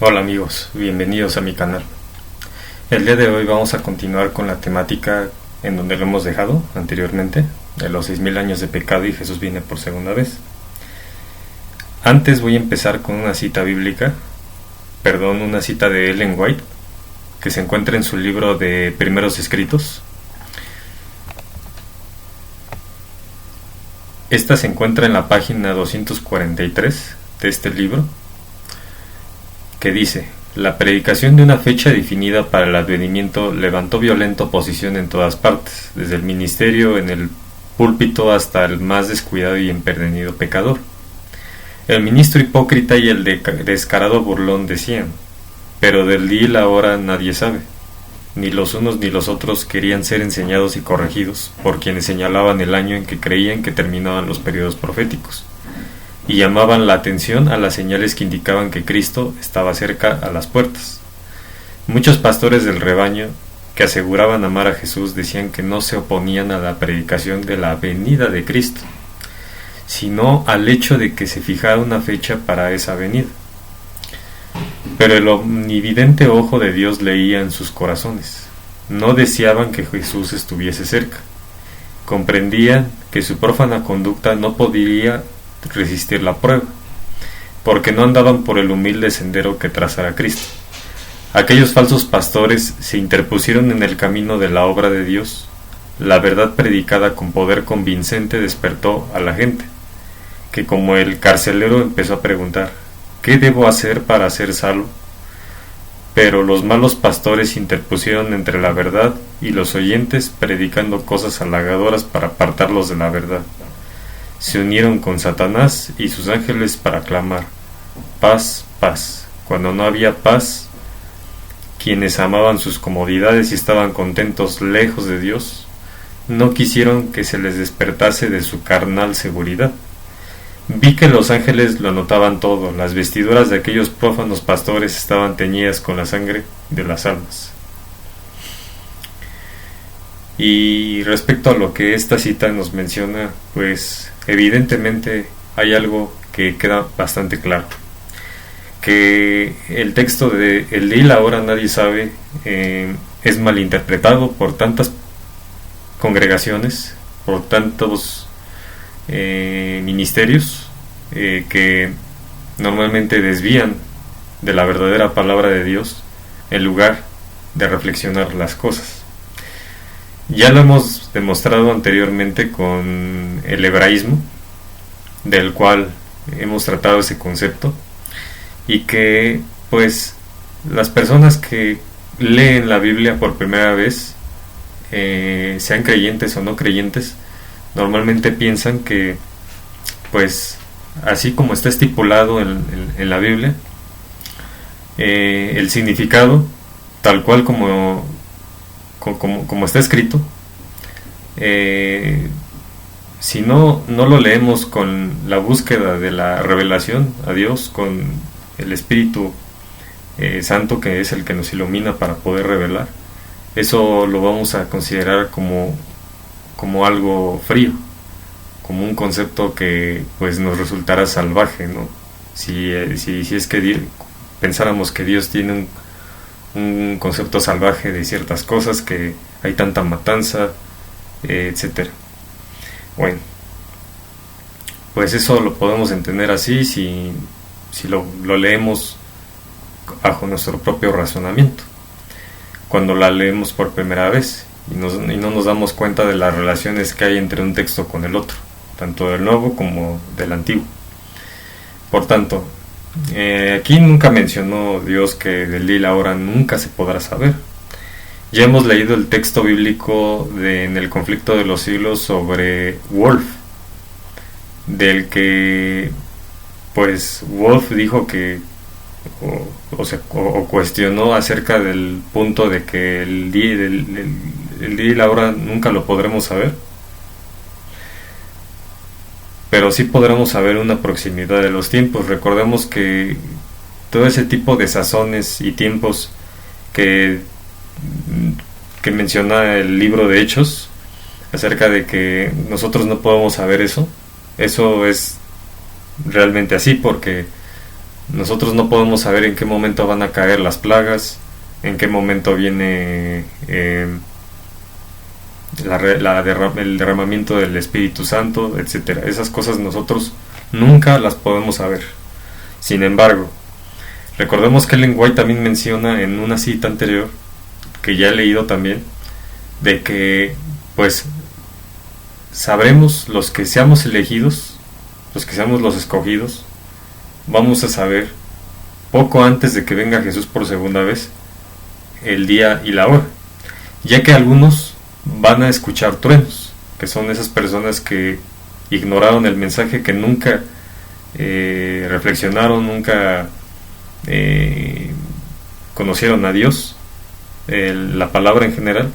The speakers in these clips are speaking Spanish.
Hola amigos, bienvenidos a mi canal. El día de hoy vamos a continuar con la temática en donde lo hemos dejado anteriormente, de los 6000 años de pecado y Jesús viene por segunda vez. Antes voy a empezar con una cita bíblica, una cita de Ellen White, que se encuentra en su libro de Primeros Escritos. Esta se encuentra en la página 243 de este libro, que dice: la predicación de una fecha definida para el advenimiento levantó violenta oposición en todas partes, desde el ministerio, en el púlpito, hasta el más descuidado y empedernido pecador. El ministro hipócrita y el descarado burlón decían: pero del día y la hora nadie sabe. Ni los unos ni los otros querían ser enseñados y corregidos por quienes señalaban el año en que creían que terminaban los periodos proféticos, y llamaban la atención a las señales que indicaban que Cristo estaba cerca a las puertas. Muchos pastores del rebaño, que aseguraban amar a Jesús, decían que no se oponían a la predicación de la venida de Cristo, sino al hecho de que se fijara una fecha para esa venida. Pero el omnividente ojo de Dios leía en sus corazones. No deseaban que Jesús estuviese cerca. Comprendían que su prófana conducta no podría resistir la prueba, porque no andaban por el humilde sendero que trazara Cristo. Aquellos falsos pastores se interpusieron en el camino de la obra de Dios. La verdad predicada con poder convincente despertó a la gente, que como el carcelero empezó a preguntar: ¿qué debo hacer para ser salvo? Pero los malos pastores se interpusieron entre la verdad y los oyentes, predicando cosas halagadoras para apartarlos de la verdad. Se unieron con Satanás y sus ángeles para clamar: paz, paz. Cuando no había paz, quienes amaban sus comodidades y estaban contentos lejos de Dios, no quisieron que se les despertase de su carnal seguridad. Vi que los ángeles lo anotaban todo. Las vestiduras de aquellos prófanos pastores estaban teñidas con la sangre de las almas. Y respecto a lo que esta cita nos menciona, pues evidentemente hay algo que queda bastante claro, que el texto de el día y la hora nadie sabe es malinterpretado por tantas congregaciones, por tantos ministerios que normalmente desvían de la verdadera palabra de Dios en lugar de reflexionar las cosas. Ya lo hemos demostrado anteriormente con el hebraísmo, del cual hemos tratado ese concepto, y que pues las personas que leen la Biblia por primera vez, sean creyentes o no creyentes, normalmente piensan que pues así como está estipulado en la Biblia, el significado tal cual como está escrito, si no lo leemos con la búsqueda de la revelación a Dios, con el Espíritu Santo, que es el que nos ilumina para poder revelar, eso lo vamos a considerar como algo frío, como un concepto que pues nos resultará salvaje, ¿no? Si es que pensáramos que Dios tiene un concepto salvaje de ciertas cosas, que hay tanta matanza, etcétera. Bueno, pues eso lo podemos entender así si lo leemos bajo nuestro propio razonamiento, cuando la leemos por primera vez y no nos damos cuenta de las relaciones que hay entre un texto con el otro, tanto del Nuevo como del Antiguo. Por tanto, aquí nunca mencionó Dios que del día y la hora nunca se podrá saber. Ya hemos leído el texto bíblico en el conflicto de los siglos sobre Wolf, del que pues Wolf dijo que o cuestionó acerca del punto de que el día y la hora nunca lo podremos saber, pero sí podremos saber una proximidad de los tiempos. Recordemos que todo ese tipo de sazones y tiempos que menciona el libro de Hechos, acerca de que nosotros no podemos saber eso es realmente así, porque Nosotros no podemos saber en qué momento van a caer las plagas, en qué momento viene el derramamiento del Espíritu Santo, etcétera. Esas cosas nosotros nunca las podemos saber. Sin embargo, recordemos que Ellen White también menciona en una cita anterior, que ya he leído también, de que pues sabremos, los que seamos elegidos, los que seamos los escogidos, vamos a saber poco antes de que venga Jesús por segunda vez el día y la hora, ya que algunos van a escuchar truenos, que son esas personas que ignoraron el mensaje, que nunca reflexionaron, nunca conocieron a Dios, la palabra en general,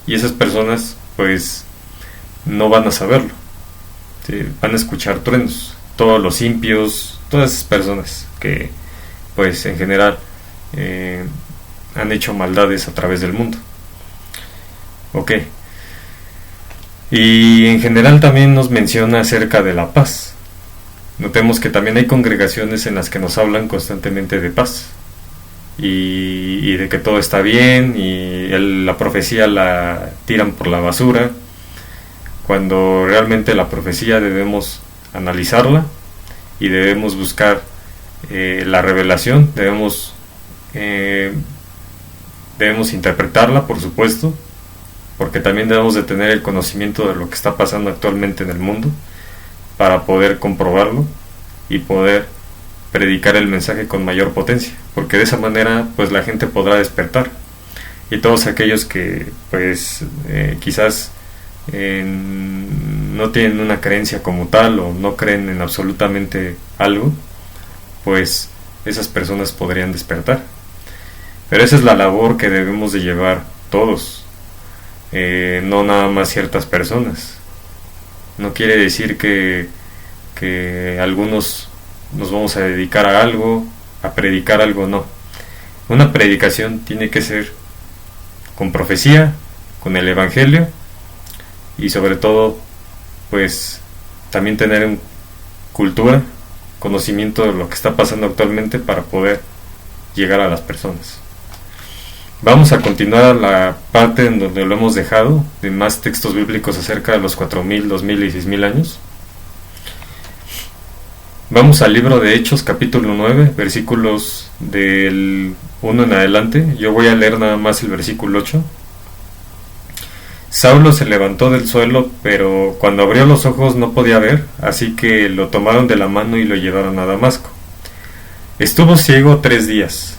y esas personas pues no van a saberlo, ¿sí? Van a escuchar truenos, todos los impios, todas esas personas que pues en general han hecho maldades a través del mundo. Ok. Y en general también nos menciona acerca de la paz. Notemos que también hay congregaciones en las que nos hablan constantemente de paz y de que todo está bien, y la profecía la tiran por la basura, cuando realmente la profecía debemos analizarla y debemos buscar la revelación, debemos interpretarla, por supuesto, porque también debemos de tener el conocimiento de lo que está pasando actualmente en el mundo para poder comprobarlo y poder predicar el mensaje con mayor potencia, porque de esa manera pues la gente podrá despertar, y todos aquellos que pues quizás no tienen una creencia como tal o no creen en absolutamente algo, pues esas personas podrían despertar. Pero esa es la labor que debemos de llevar todos, no nada más ciertas personas. No quiere decir que algunos nos vamos a dedicar a algo, a predicar algo, no. Una predicación tiene que ser con profecía, con el evangelio, y sobre todo pues también tener cultura, conocimiento de lo que está pasando actualmente para poder llegar a las personas. Vamos a continuar la parte en donde lo hemos dejado, de más textos bíblicos acerca de los 4000, 2000 y 6000 años. Vamos al libro de Hechos, capítulo 9, versículos del 1 en adelante. Yo voy a leer nada más el versículo 8. Saulo se levantó del suelo, pero cuando abrió los ojos no podía ver, así que lo tomaron de la mano y lo llevaron a Damasco. Estuvo ciego 3 días,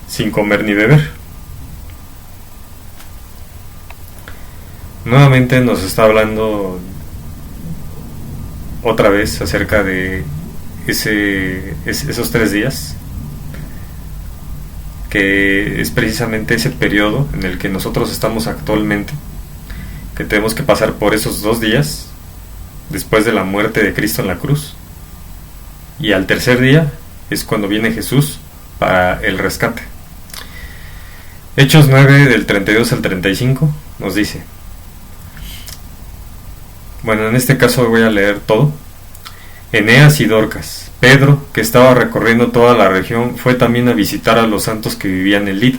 sin comer ni beber. Nuevamente nos está hablando otra vez acerca de esos 3 días, que es precisamente ese periodo en el que nosotros estamos actualmente, que tenemos que pasar por esos 2 días después de la muerte de Cristo en la cruz, y al tercer día es cuando viene Jesús para el rescate. Hechos 9 del 32 al 35 nos dice, bueno, en este caso voy a leer todo. Eneas y Dorcas. Pedro, que estaba recorriendo toda la región, fue también a visitar a los santos que vivían en Lida.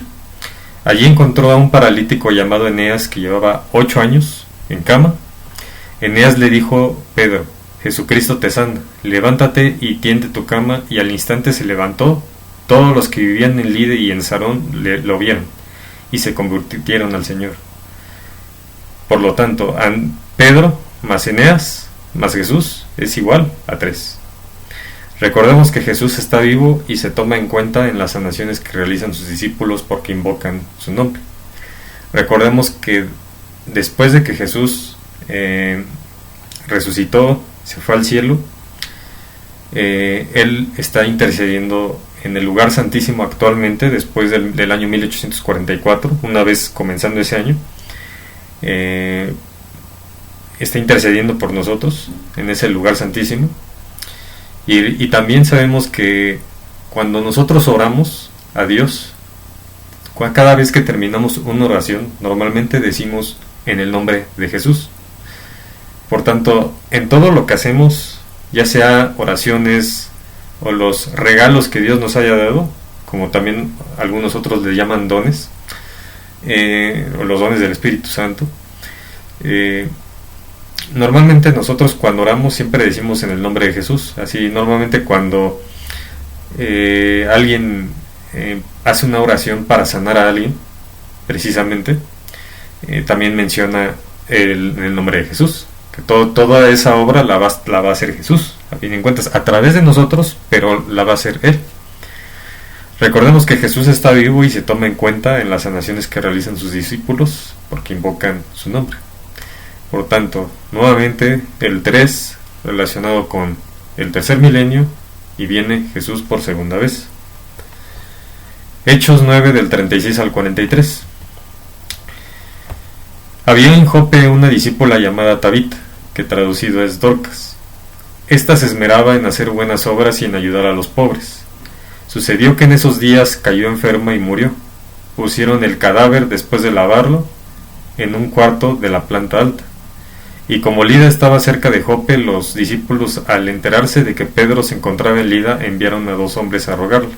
Allí encontró a un paralítico llamado Eneas que llevaba 8 años en cama. Eneas le dijo: Pedro, Jesucristo te sana, levántate y tiende tu cama. Y al instante se levantó. Todos los que vivían en Lida y en Sarón lo vieron y se convirtieron al Señor. Por lo tanto, Pedro más Eneas más Jesús es igual a 3. Recordemos que Jesús está vivo y se toma en cuenta en las sanaciones que realizan sus discípulos porque invocan su nombre. Recordemos que después de que Jesús resucitó, se fue al cielo, Él está intercediendo en el lugar santísimo actualmente, después del año 1844, una vez comenzando ese año. Está intercediendo por nosotros en ese lugar santísimo. Y también sabemos que cuando nosotros oramos a Dios, cada vez que terminamos una oración, normalmente decimos en el nombre de Jesús. Por tanto, en todo lo que hacemos, ya sea oraciones, o los regalos que Dios nos haya dado, como también algunos otros le llaman dones, o los dones del Espíritu Santo. Normalmente nosotros cuando oramos siempre decimos en el nombre de Jesús. Así normalmente cuando alguien hace una oración para sanar a alguien, precisamente, también menciona el nombre de Jesús, que toda esa obra la va a hacer Jesús, a fin de cuentas, a través de nosotros, pero la va a hacer Él. Recordemos que Jesús está vivo y se toma en cuenta en las sanaciones que realizan sus discípulos, porque invocan su nombre. Por tanto, nuevamente el 3 relacionado con el tercer milenio, y viene Jesús por segunda vez. Hechos 9 del 36 al 43. Había en Jope una discípula llamada Tabita, que traducido es Dorcas. Esta se esmeraba en hacer buenas obras y en ayudar a los pobres. Sucedió que en esos días cayó enferma y murió. Pusieron el cadáver, después de lavarlo, en un cuarto de la planta alta. Y como Lida estaba cerca de Jope, los discípulos, al enterarse de que Pedro se encontraba en Lida, enviaron a 2 hombres a rogarle: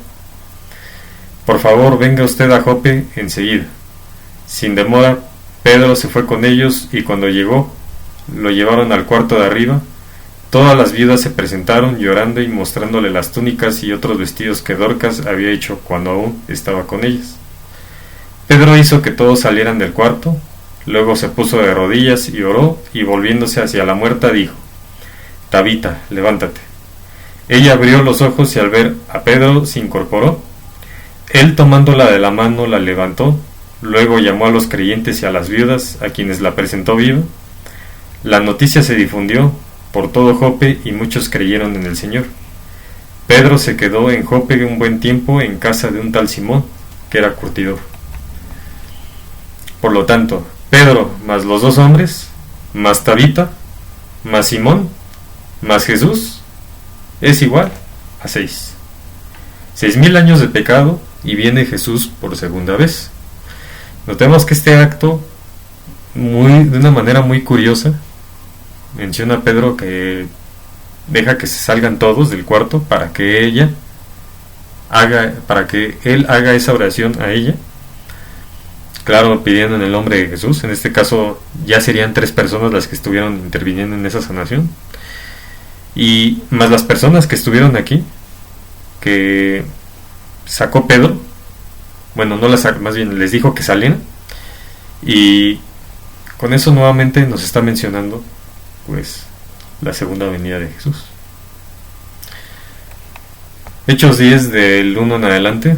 por favor, venga usted a Jope enseguida. Sin demora, Pedro se fue con ellos, y cuando llegó, lo llevaron al cuarto de arriba. Todas las viudas se presentaron llorando y mostrándole las túnicas y otros vestidos que Dorcas había hecho cuando aún estaba con ellas. Pedro hizo que todos salieran del cuarto, luego se puso de rodillas y oró, y volviéndose hacia la muerta dijo: Tabita, levántate. Ella abrió los ojos y al ver a Pedro se incorporó. Él, tomándola de la mano, la levantó. Luego llamó a los creyentes y a las viudas, a quienes la presentó viva. La noticia se difundió por todo Jope y muchos creyeron en el Señor. Pedro se quedó en Jope un buen tiempo en casa de un tal Simón, que era curtidor. Por lo tanto, Pedro más los 2 hombres, más Tabita, más Simón, más Jesús, es igual a 6. 6,000 años de pecado, y viene Jesús por segunda vez. Notemos que este acto, de una manera muy curiosa, menciona a Pedro que deja que se salgan todos del cuarto para que él haga esa oración a ella, claro, pidiendo en el nombre de Jesús. En este caso ya serían 3 personas las que estuvieron interviniendo en esa sanación, y más las personas que estuvieron aquí, que sacó Pedro. Bueno, no las sacó, más bien les dijo que salieran, y con eso nuevamente nos está mencionando pues la segunda venida de Jesús. Hechos 10 del 1 en adelante.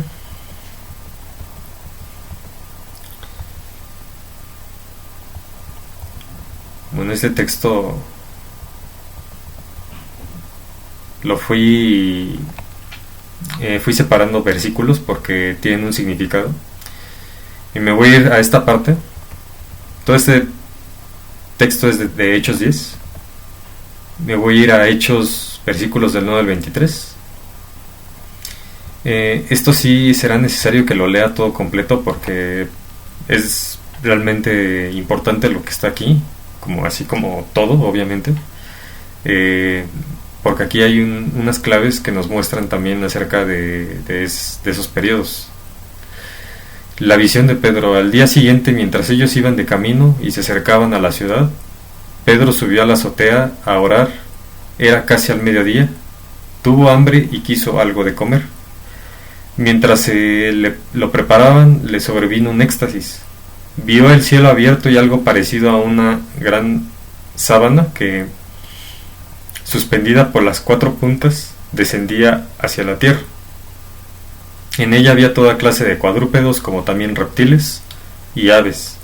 Bueno, este texto lo fui separando versículos porque tienen un significado, y me voy a ir a esta parte. Todo este texto es de Hechos 10. Me voy a ir a Hechos, versículos del 9 al 23. Esto sí será necesario que lo lea todo completo, porque es realmente importante lo que está aquí, así como todo, obviamente, porque aquí hay unas claves que nos muestran también acerca de esos periodos. La visión de Pedro. Al día siguiente, mientras ellos iban de camino y se acercaban a la ciudad, Pedro subió a la azotea a orar. Era casi al mediodía. Tuvo hambre y quiso algo de comer. Mientras lo preparaban, le sobrevino un éxtasis. Vio el cielo abierto y algo parecido a una gran sábana que, suspendida por las 4 puntas, descendía hacia la tierra. En ella había toda clase de cuadrúpedos, como también reptiles y aves.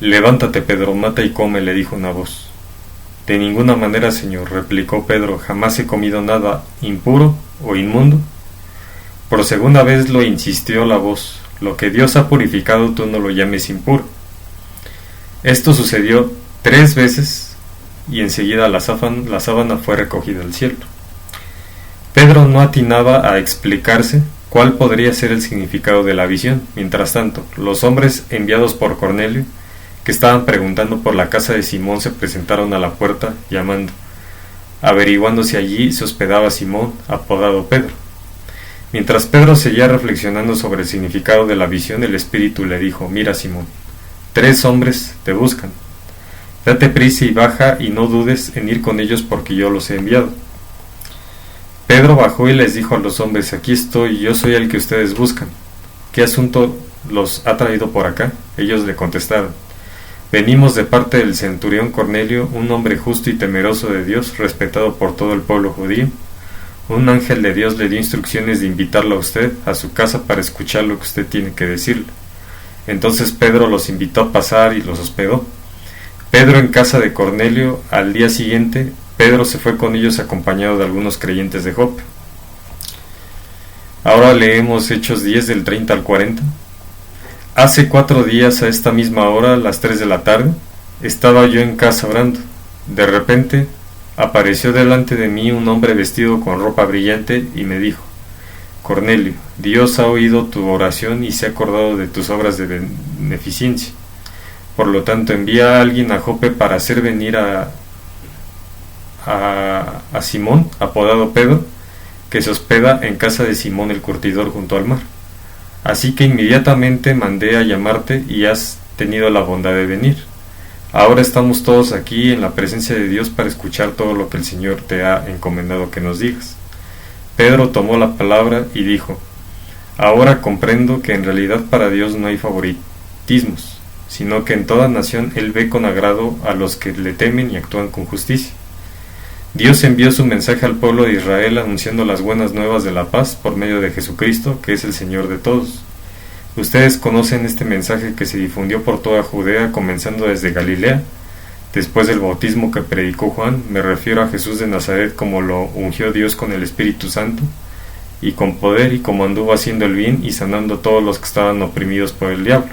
Levántate, Pedro, mata y come, le dijo una voz. De ninguna manera, Señor, replicó Pedro, jamás he comido nada impuro o inmundo. Por segunda vez lo insistió la voz, lo que Dios ha purificado tú no lo llames impuro. Esto sucedió 3 veces, y enseguida la sábana fue recogida al cielo. Pedro no atinaba a explicarse cuál podría ser el significado de la visión. Mientras tanto, los hombres enviados por Cornelio, que estaban preguntando por la casa de Simón, se presentaron a la puerta llamando: averiguando si allí se hospedaba Simón, apodado Pedro. Mientras Pedro seguía reflexionando sobre el significado de la visión, el Espíritu le dijo: mira, Simón, 3 hombres te buscan. Date prisa y baja, y no dudes en ir con ellos, porque yo los he enviado. Pedro bajó y les dijo a los hombres: aquí estoy, yo soy el que ustedes buscan. ¿Qué asunto los ha traído por acá? Ellos le contestaron: venimos de parte del centurión Cornelio, un hombre justo y temeroso de Dios, respetado por todo el pueblo judío. Un ángel de Dios le dio instrucciones de invitarlo a usted a su casa para escuchar lo que usted tiene que decirle. Entonces Pedro los invitó a pasar y los hospedó. Pedro en casa de Cornelio. Al día siguiente, Pedro se fue con ellos acompañado de algunos creyentes de Jope. Ahora leemos Hechos 10 del 30 al 40. Hace 4 días a esta misma hora, a las 3 de la tarde, estaba yo en casa orando. De repente apareció delante de mí un hombre vestido con ropa brillante y me dijo: Cornelio, Dios ha oído tu oración y se ha acordado de tus obras de beneficencia. Por lo tanto, envía a alguien a Jope para hacer venir a Simón, apodado Pedro, que se hospeda en casa de Simón el curtidor junto al mar. Así que inmediatamente mandé a llamarte y has tenido la bondad de venir. Ahora estamos todos aquí en la presencia de Dios para escuchar todo lo que el Señor te ha encomendado que nos digas. Pedro tomó la palabra y dijo: ahora comprendo que en realidad para Dios no hay favoritismos, sino que en toda nación Él ve con agrado a los que le temen y actúan con justicia. Dios envió su mensaje al pueblo de Israel anunciando las buenas nuevas de la paz por medio de Jesucristo, que es el Señor de todos. Ustedes conocen este mensaje que se difundió por toda Judea, comenzando desde Galilea. Después del bautismo que predicó Juan, me refiero a Jesús de Nazaret como lo ungió Dios con el Espíritu Santo y con poder, y como anduvo haciendo el bien y sanando a todos los que estaban oprimidos por el diablo.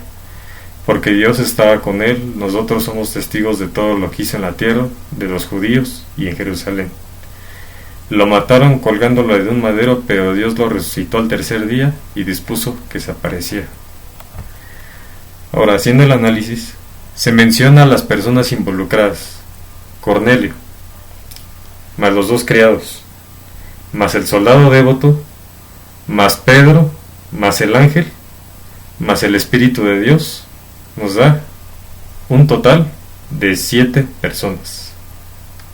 Porque Dios estaba con él. Nosotros somos testigos de todo lo que hizo en la tierra, de los judíos y en Jerusalén. Lo mataron colgándolo de un madero, pero Dios lo resucitó al tercer día y dispuso que se apareciera. Ahora, haciendo el análisis, se menciona a las personas involucradas: Cornelio, más los 2 criados, más el soldado devoto, más Pedro, más el ángel, más el Espíritu de Dios. Nos da un total de 7 personas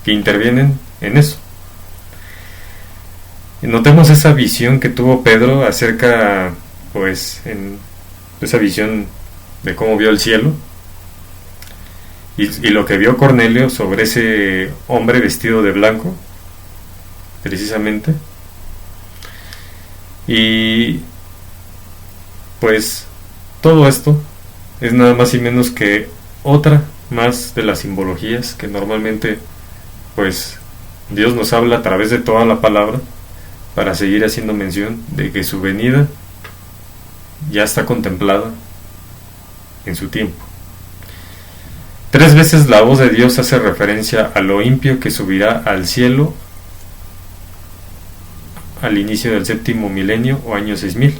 que intervienen en eso. Y notemos esa visión que tuvo Pedro acerca, en esa visión de cómo vio el cielo, y lo que vio Cornelio sobre ese hombre vestido de blanco, precisamente. Y pues todo esto es nada más y menos que otra más de las simbologías que normalmente Dios nos habla a través de toda la palabra, para seguir haciendo mención de que su venida ya está contemplada en su tiempo. 3 veces la voz de Dios hace referencia a lo impío que subirá al cielo al inicio del 7º milenio o año 6000.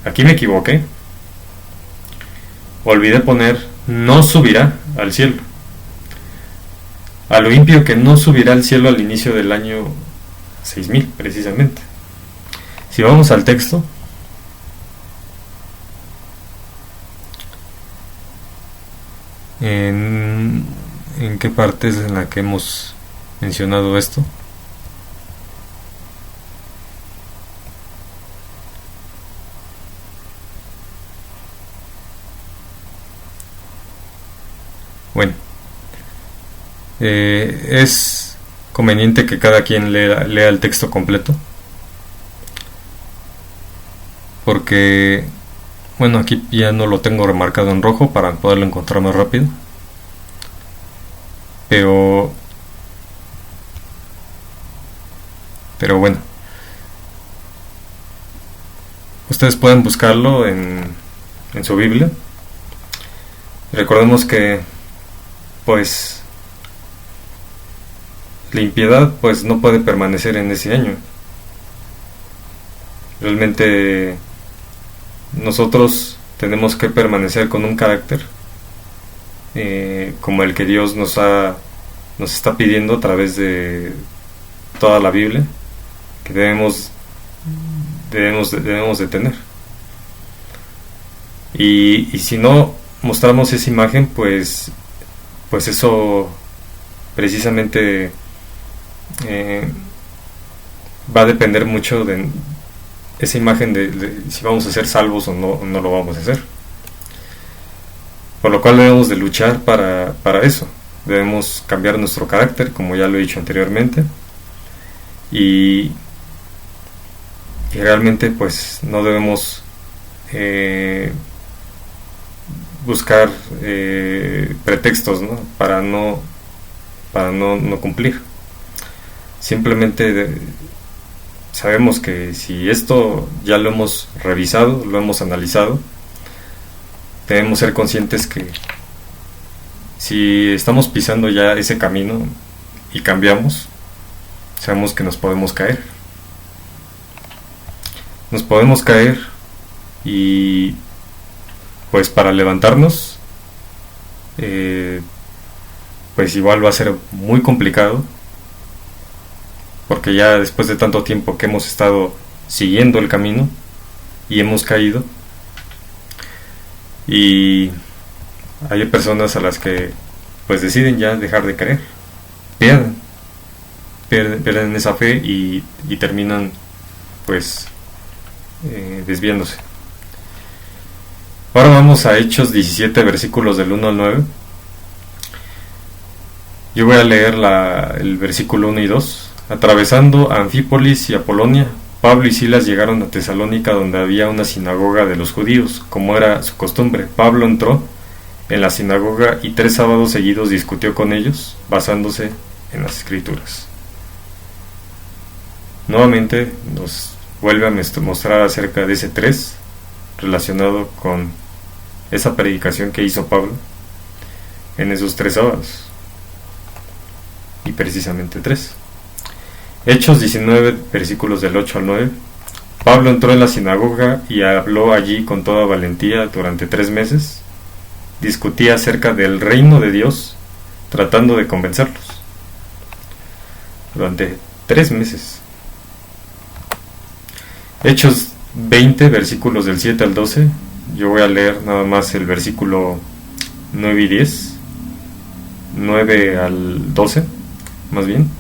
Aquí me equivoqué. Olvidé poner no subirá al cielo. A lo impío que no subirá al cielo al inicio del año 6000, precisamente. Si vamos al texto, ¿en qué parte es en la que hemos mencionado esto? Bueno, es conveniente que cada quien lea el texto completo, porque aquí ya no lo tengo remarcado en rojo para poderlo encontrar más rápido, pero bueno, ustedes pueden buscarlo en su Biblia. Recordemos que la impiedad no puede permanecer en ese año. Realmente nosotros tenemos que permanecer con un carácter como el que Dios nos ha nos está pidiendo a través de toda la Biblia que debemos de tener. Y si no mostramos esa imagen, pues eso precisamente va a depender mucho de esa imagen de si vamos a ser salvos o no lo vamos a hacer. Por lo cual debemos de luchar para eso. Debemos cambiar nuestro carácter, como ya lo he dicho anteriormente, y realmente pues no debemos buscar pretextos, ¿no? para no cumplir. Simplemente sabemos que si esto ya lo hemos revisado, lo hemos analizado, debemos ser conscientes que si estamos pisando ya ese camino y cambiamos, sabemos que nos podemos caer. Nos podemos caer y pues para levantarnos pues igual va a ser muy complicado, porque ya después de tanto tiempo que hemos estado siguiendo el camino y hemos caído, y hay personas a las que pues deciden ya dejar de creer, pierden esa fe y terminan pues desviándose. Ahora vamos a Hechos 17, versículos del 1 al 9. Yo voy a leer el versículo 1 y 2. Atravesando a Anfípolis y Apolonia, Pablo y Silas llegaron a Tesalónica, donde había una sinagoga de los judíos. Como era su costumbre, Pablo entró en la sinagoga y 3 sábados seguidos discutió con ellos, basándose en las Escrituras. Nuevamente nos vuelve a mostrar acerca de ese 3, relacionado con esa predicación que hizo Pablo en esos 3 sábados. Y precisamente 3. Hechos 19, versículos del 8 al 9. Pablo entró en la sinagoga y habló allí con toda valentía durante 3 meses. Discutía acerca del reino de Dios, tratando de convencerlos. Durante 3 meses. Hechos 20, versículos del 7 al 12. Yo voy a leer nada más el versículo 9 y 10. 9 al 12, más bien.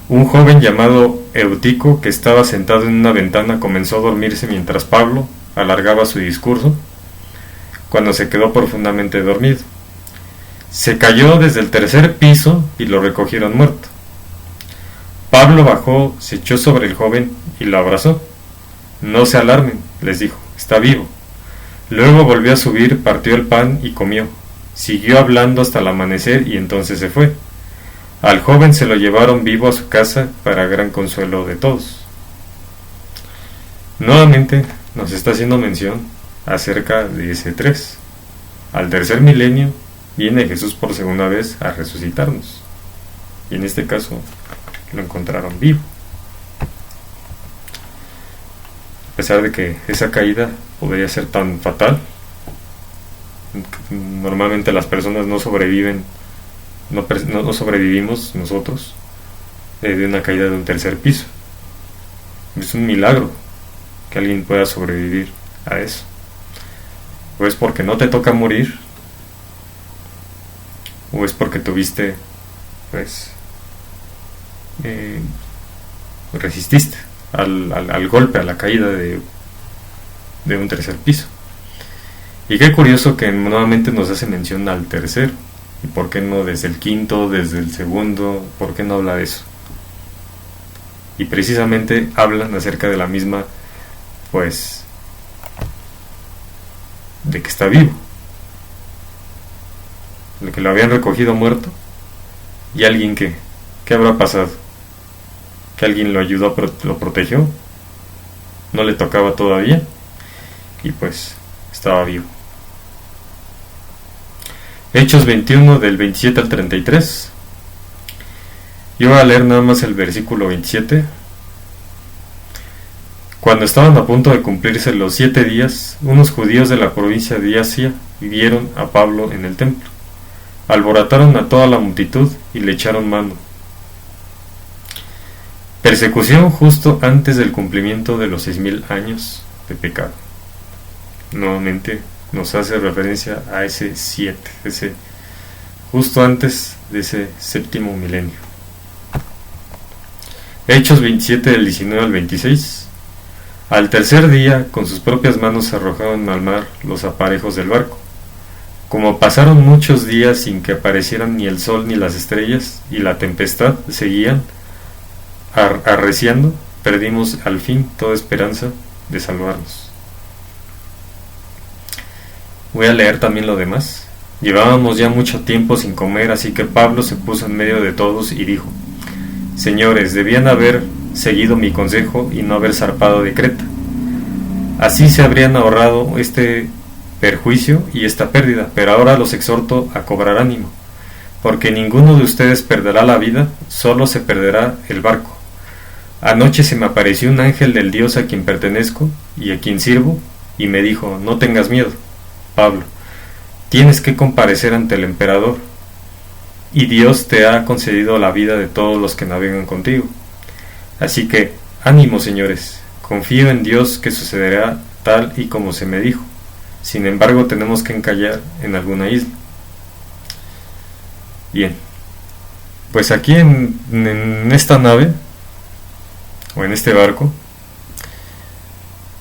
Un joven llamado Eutico, que estaba sentado en una ventana, comenzó a dormirse mientras Pablo alargaba su discurso, cuando se quedó profundamente dormido. Se cayó desde el 3er piso y lo recogieron muerto. Pablo bajó, se echó sobre el joven y lo abrazó. No se alarmen, les dijo, está vivo. Luego volvió a subir, partió el pan y comió. Siguió hablando hasta el amanecer y entonces se fue. Al joven se lo llevaron vivo a su casa, para gran consuelo de todos. Nuevamente nos está haciendo mención acerca de ese 3. Al tercer milenio viene Jesús por segunda vez a resucitarnos. Y en este caso lo encontraron vivo. A pesar de que esa caída podría ser tan fatal, normalmente las personas no sobreviven, no sobrevivimos nosotros de una caída de un 3er piso. Es un milagro que alguien pueda sobrevivir a eso. O es porque no te toca morir, o es porque tuviste pues resististe al golpe, a la caída de un 3er piso. Y qué curioso que nuevamente nos hace mención al tercero. ¿Y por qué no desde el 5º, desde el 2º? ¿Por qué no habla de eso? Y precisamente hablan acerca de la misma, pues, de que está vivo, de que lo habían recogido muerto. Y alguien que, ¿qué habrá pasado? Que alguien lo ayudó, lo protegió, no le tocaba todavía, y pues estaba vivo. Hechos 21, del 27 al 33. Yo voy a leer nada más el versículo 27. Cuando estaban a punto de cumplirse los 7 días, unos judíos de la provincia de Asia vieron a Pablo en el templo. alborotaron a toda la multitud y le echaron mano. Persecución justo antes del cumplimiento de los 6000 años de pecado. Nuevamente nos hace referencia a ese 7, justo antes de ese séptimo milenio. Hechos 27 del 19 al 26. Al tercer día, con sus propias manos arrojaron al mar los aparejos del barco. Como pasaron muchos días sin que aparecieran ni el sol ni las estrellas, y la tempestad seguían arreciando, perdimos al fin toda esperanza de salvarnos. Voy a leer también lo demás. Llevábamos ya mucho tiempo sin comer, así que Pablo se puso en medio de todos y dijo: Señores, debían haber seguido mi consejo y no haber zarpado de Creta. Así se habrían ahorrado este perjuicio y esta pérdida, pero ahora los exhorto a cobrar ánimo, porque ninguno de ustedes perderá la vida, solo se perderá el barco. Anoche se me apareció un ángel del Dios a quien pertenezco y a quien sirvo, y me dijo: No tengas miedo, Pablo, tienes que comparecer ante el emperador, y Dios te ha concedido la vida de todos los que navegan contigo. Así que, ánimo, señores, confío en Dios que sucederá tal y como se me dijo. Sin embargo, tenemos que encallar en alguna isla. Bien, pues aquí en esta nave, o en este barco,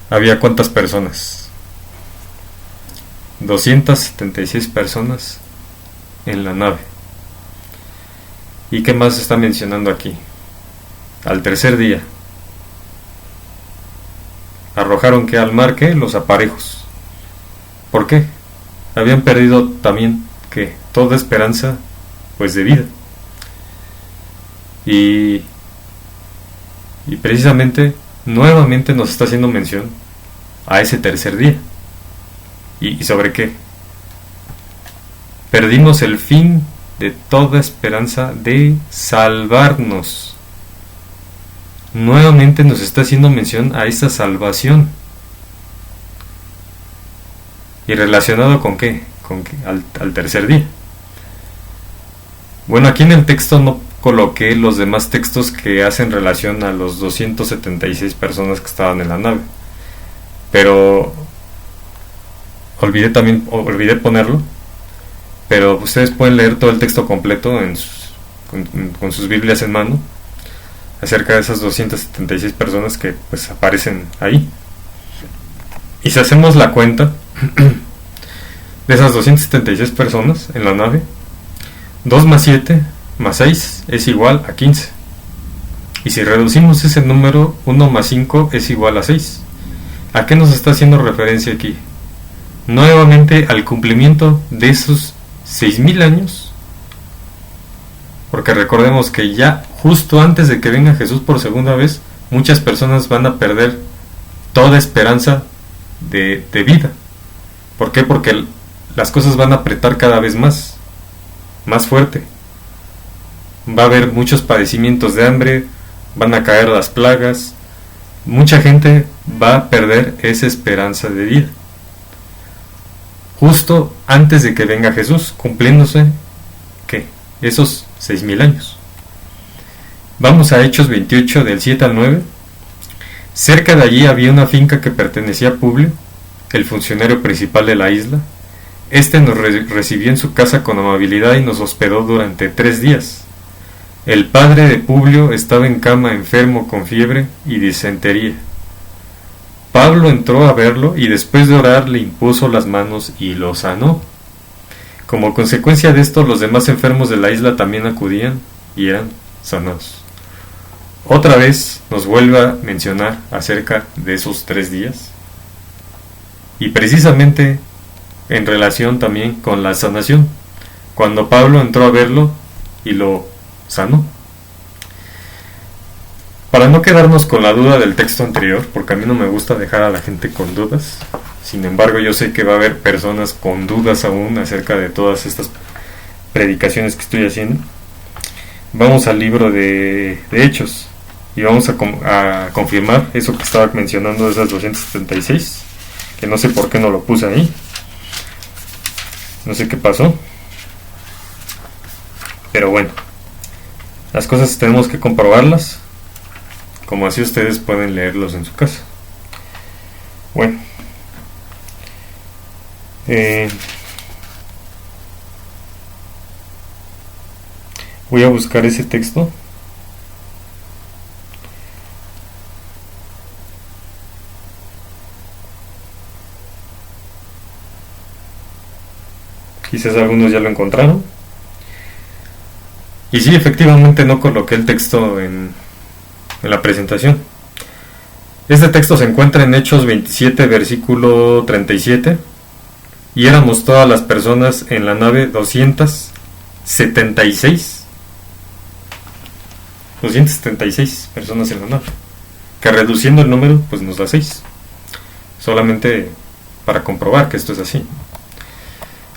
había ¿cuántas personas? 276 personas en la nave. ¿Y qué más está mencionando aquí? Al tercer día arrojaron que al mar que los aparejos. ¿Por qué? Habían perdido también que toda esperanza pues de vida. Y precisamente nuevamente nos está haciendo mención a ese tercer día. ¿Y sobre qué? Perdimos el fin de toda esperanza de salvarnos. Nuevamente nos está haciendo mención a esa salvación. ¿Y relacionado con qué? Al tercer día. Bueno, aquí en el texto no coloqué los demás textos que hacen relación a los 276 personas que estaban en la nave, pero olvidé ponerlo. Pero ustedes pueden leer todo el texto completo con sus Biblias en mano acerca de esas 276 personas que pues aparecen ahí. Y si hacemos la cuenta de esas 276 personas en la nave, 2 más 7 más 6 es igual a 15. Y si reducimos ese número, 1 más 5 es igual a 6. ¿A qué nos está haciendo referencia aquí? Nuevamente al cumplimiento de esos 6000 años. Porque recordemos que ya justo antes de que venga Jesús por segunda vez, muchas personas van a perder toda esperanza de vida. ¿Por qué? Porque las cosas van a apretar cada vez más fuerte. Va a haber muchos padecimientos de hambre, van a caer las plagas, mucha gente va a perder esa esperanza de vida. Justo antes de que venga Jesús, cumpliéndose, ¿qué? Esos 6000 años. Vamos a Hechos 28 del 7 al 9. Cerca de allí había una finca que pertenecía a Publio, el funcionario principal de la isla. Este nos recibió en su casa con amabilidad y nos hospedó durante 3 días. El padre de Publio estaba en cama enfermo con fiebre y disentería. Pablo entró a verlo y después de orar le impuso las manos y lo sanó. Como consecuencia de esto, los demás enfermos de la isla también acudían y eran sanados. Otra vez nos vuelve a mencionar acerca de esos 3 días y precisamente en relación también con la sanación, cuando Pablo entró a verlo y lo sanó. Para no quedarnos con la duda del texto anterior, porque a mí no me gusta dejar a la gente con dudas, sin embargo yo sé que va a haber personas con dudas aún acerca de todas estas predicaciones que estoy haciendo, vamos al libro de Hechos y vamos a confirmar eso que estaba mencionando de esas 276, que no sé por qué no lo puse ahí, no sé qué pasó. Pero bueno, las cosas tenemos que comprobarlas, como así ustedes pueden leerlos en su casa. Bueno, voy a buscar ese texto. Quizás algunos ya lo encontraron. Y sí, efectivamente no coloqué el texto en la presentación. Este texto se encuentra en Hechos 27, versículo 37. Y éramos todas las personas en la nave 276 personas en la nave. Que reduciendo el número, pues nos da 6. Solamente para comprobar que esto es así.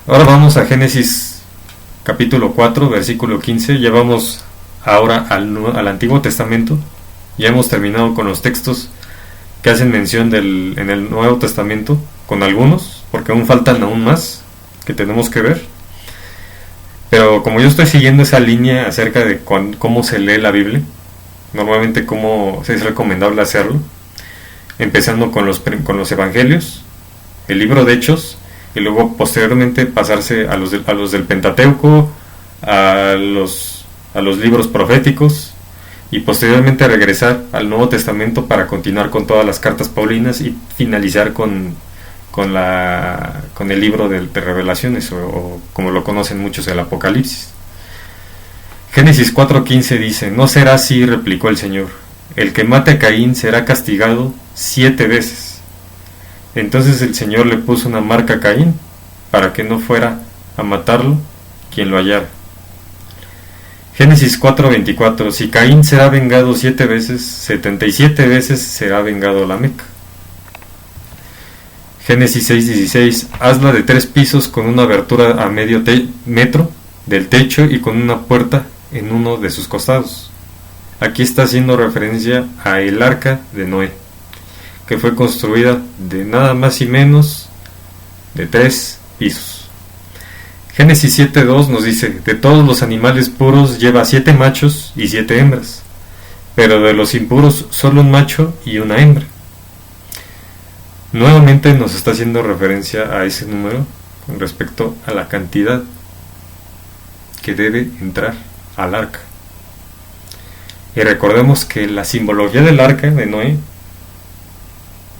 Ahora vamos a Génesis capítulo 4, versículo 15. Ya vamos ahora al Antiguo Testamento. Ya hemos terminado con los textos que hacen mención en el Nuevo Testamento, con algunos, porque aún faltan más que tenemos que ver. Pero como yo estoy siguiendo esa línea acerca de cómo se lee la Biblia, normalmente cómo es recomendable hacerlo, empezando con los Evangelios, el libro de Hechos, y luego posteriormente pasarse a los del Pentateuco, a los libros proféticos, y posteriormente regresar al Nuevo Testamento para continuar con todas las cartas paulinas y finalizar con el libro de Revelaciones, o como lo conocen muchos, el Apocalipsis. Génesis 4:15 dice: no será así, replicó el Señor, el que mate a Caín será castigado 7 veces. Entonces el Señor le puso una marca a Caín, para que no fuera a matarlo quien lo hallara. Génesis 4:24: si Caín será vengado 7 veces, 77 veces será vengado Lamec. Génesis 6:16: hazla de 3 pisos, con una abertura a medio metro del techo y con una puerta en uno de sus costados. Aquí está haciendo referencia a el arca de Noé, que fue construida de nada más y menos de 3 pisos. Génesis 7:2 nos dice: de todos los animales puros lleva 7 machos y 7 hembras, pero de los impuros solo un macho y una hembra. Nuevamente nos está haciendo referencia a ese número con respecto a la cantidad que debe entrar al arca. Y recordemos que la simbología del arca de Noé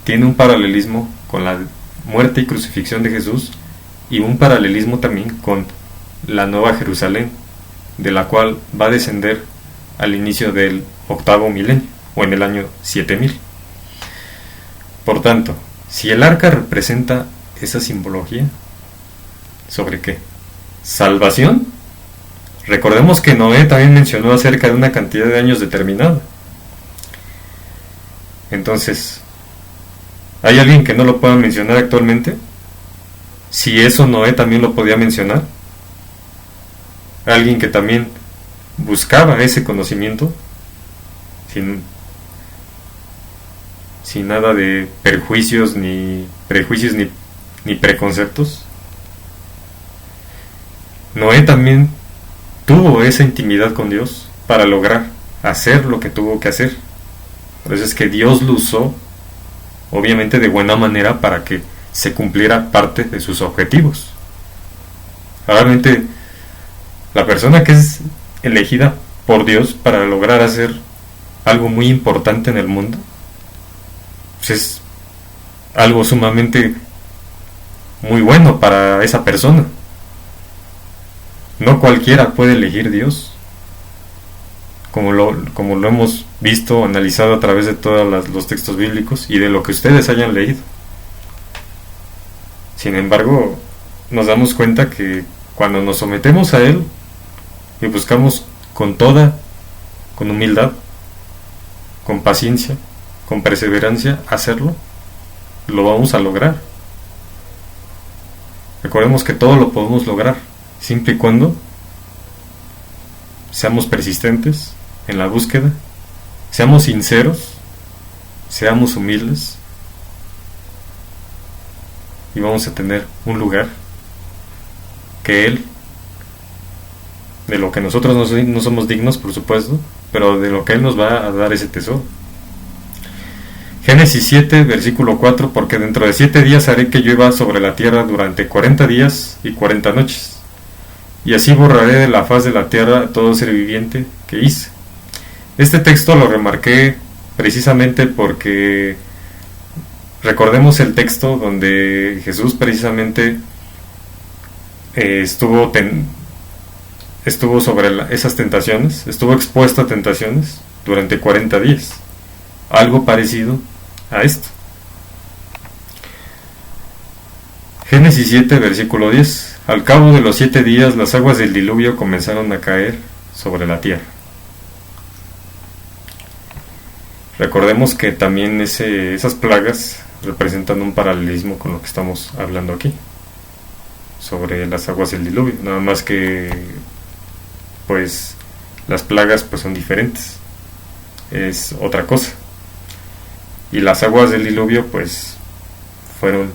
tiene un paralelismo con la muerte y crucifixión de Jesús, y un paralelismo también con la Nueva Jerusalén, de la cual va a descender al inicio del 8º milenio, o en el año 7000. Por tanto, si el arca representa esa simbología, ¿sobre qué? ¿Salvación? Recordemos que Noé también mencionó acerca de una cantidad de años determinada. Entonces, ¿hay alguien que no lo pueda mencionar actualmente? Si eso Noé también lo podía mencionar. Alguien que también buscaba ese conocimiento, sin nada de perjuicios, ni prejuicios, ni preconceptos. Noé también tuvo esa intimidad con Dios para lograr hacer lo que tuvo que hacer. Por eso es que Dios lo usó, obviamente de buena manera, para que se cumpliera parte de sus objetivos. Realmente, la persona que es elegida por Dios para lograr hacer algo muy importante en el mundo, pues es algo sumamente muy bueno para esa persona. No cualquiera puede elegir Dios, como lo hemos visto, analizado a través de todos los textos bíblicos y de lo que ustedes hayan leído. Sin embargo, nos damos cuenta que cuando nos sometemos a Él y buscamos con humildad, con paciencia, con perseverancia hacerlo, lo vamos a lograr. Recordemos que todo lo podemos lograr, siempre y cuando seamos persistentes en la búsqueda, seamos sinceros, seamos humildes, y vamos a tener un lugar que Él de lo que nosotros no somos dignos, por supuesto, pero de lo que Él nos va a dar ese tesoro. Génesis 7, versículo 4, porque dentro de 7 días haré que llueva sobre la tierra durante 40 días y 40 noches, y así borraré de la faz de la tierra todo ser viviente que hice. Este texto lo remarqué precisamente porque recordemos el texto donde Jesús precisamente estuvo sobre esas tentaciones, estuvo expuesto a tentaciones durante 40 días. Algo parecido a esto. Génesis 7, versículo 10. Al cabo de los 7 días las aguas del diluvio comenzaron a caer sobre la tierra. Recordemos que también esas plagas representan un paralelismo con lo que estamos hablando aquí, sobre las aguas del diluvio, nada más que pues las plagas pues son diferentes, es otra cosa, y las aguas del diluvio pues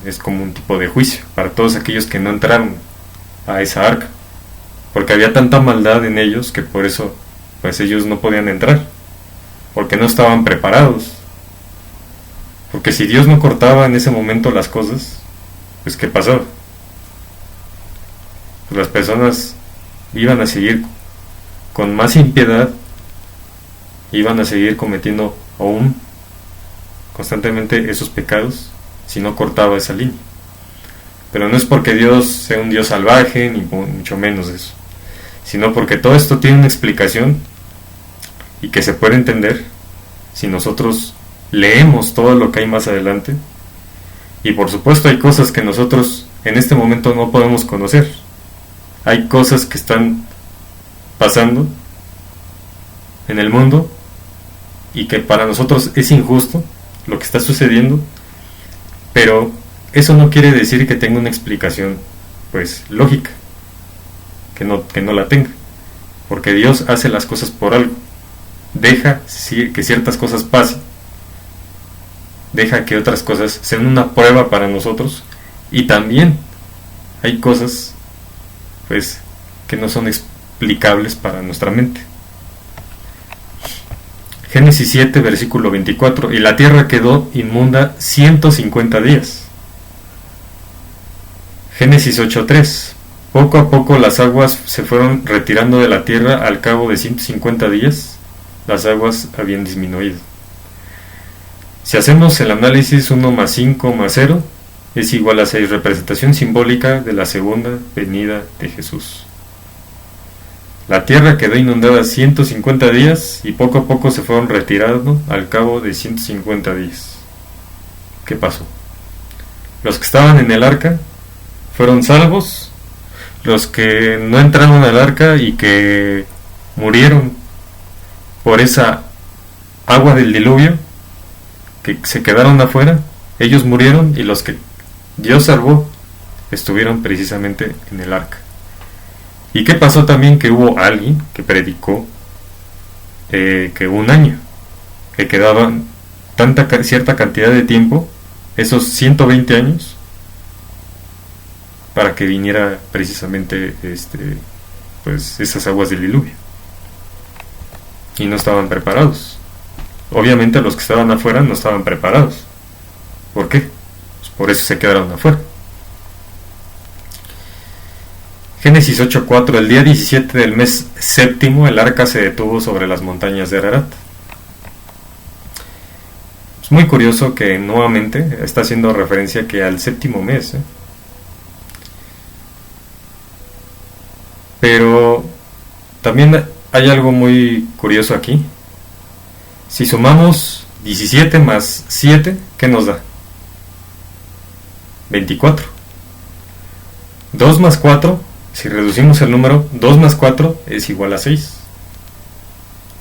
es como un tipo de juicio para todos aquellos que no entraron a esa arca, porque había tanta maldad en ellos que por eso pues ellos no podían entrar, porque no estaban preparados. Porque si Dios no cortaba en ese momento las cosas, pues ¿qué pasaba? Pues las personas iban a seguir con más impiedad, iban a seguir cometiendo aún constantemente esos pecados si no cortaba esa línea. Pero no es porque Dios sea un Dios salvaje, ni mucho menos eso, sino porque todo esto tiene una explicación y que se puede entender si nosotros leemos todo lo que hay más adelante. Y por supuesto hay cosas que nosotros en este momento no podemos conocer. Hay cosas que están pasando en el mundo y que para nosotros es injusto lo que está sucediendo, pero eso no quiere decir que tenga una explicación pues lógica, que no la tenga, porque Dios hace las cosas por algo. Deja que ciertas cosas pasen, deja que otras cosas sean una prueba para nosotros, y también hay cosas pues que no son explicables para nuestra mente. Génesis 7, versículo 24, y la tierra quedó inmunda 150 días. Génesis 8:3, poco a poco las aguas se fueron retirando de la tierra. Al cabo de 150 días las aguas habían disminuido. Si hacemos el análisis, 1 más 5 más 0 es igual a 6, representación simbólica de la segunda venida de Jesús. La tierra quedó inundada 150 días y poco a poco se fueron retirando al cabo de 150 días. ¿Qué pasó? Los que estaban en el arca fueron salvos, los que no entraron al arca y que murieron por esa agua del diluvio, que se quedaron afuera, ellos murieron, y los que Dios salvó estuvieron precisamente en el arca. ¿Y qué pasó también? Que hubo alguien que predicó que un año, que quedaban cierta cantidad de tiempo, esos 120 años, para que viniera precisamente pues esas aguas del diluvio. Y no estaban preparados. Obviamente los que estaban afuera no estaban preparados. ¿Por qué? Pues por eso se quedaron afuera. Génesis 8:4, el día 17 del mes séptimo el arca se detuvo sobre las montañas de Ararat. Es muy curioso que nuevamente está haciendo referencia que al séptimo mes, pero también hay algo muy curioso aquí. Si sumamos 17 más 7, ¿qué nos da? 24. 2 más 4, si reducimos el número, 2 más 4 es igual a 6.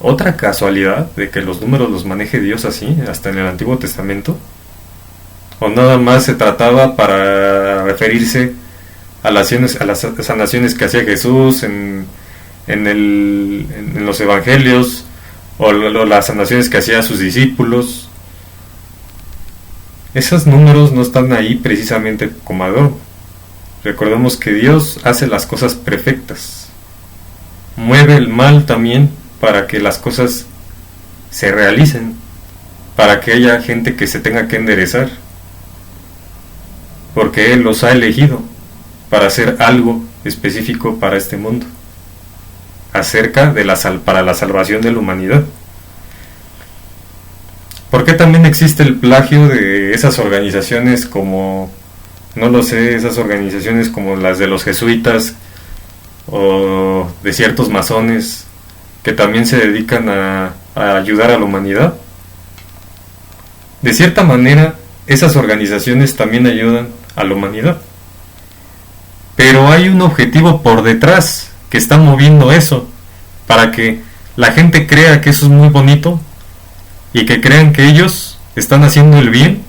Otra casualidad de que los números los maneje Dios así, hasta en el Antiguo Testamento. O nada más se trataba para referirse a las sanaciones que hacía Jesús en los evangelios, o las sanaciones que hacía a sus discípulos. Esos números no están ahí precisamente como adorno. Recordemos que Dios hace las cosas perfectas. mueve el mal también para que las cosas se realicen, para que haya gente que se tenga que enderezar, porque Él los ha elegido para hacer algo específico para este mundo, acerca de para la salvación de la humanidad. ¿Por qué también existe el plagio de esas organizaciones como, no lo sé, esas organizaciones como las de los jesuitas o de ciertos masones que también se dedican a ayudar a la humanidad? De cierta manera, esas organizaciones también ayudan a la humanidad, pero hay un objetivo por detrás que está moviendo eso, para que la gente crea que eso es muy bonito y que crean que ellos están haciendo el bien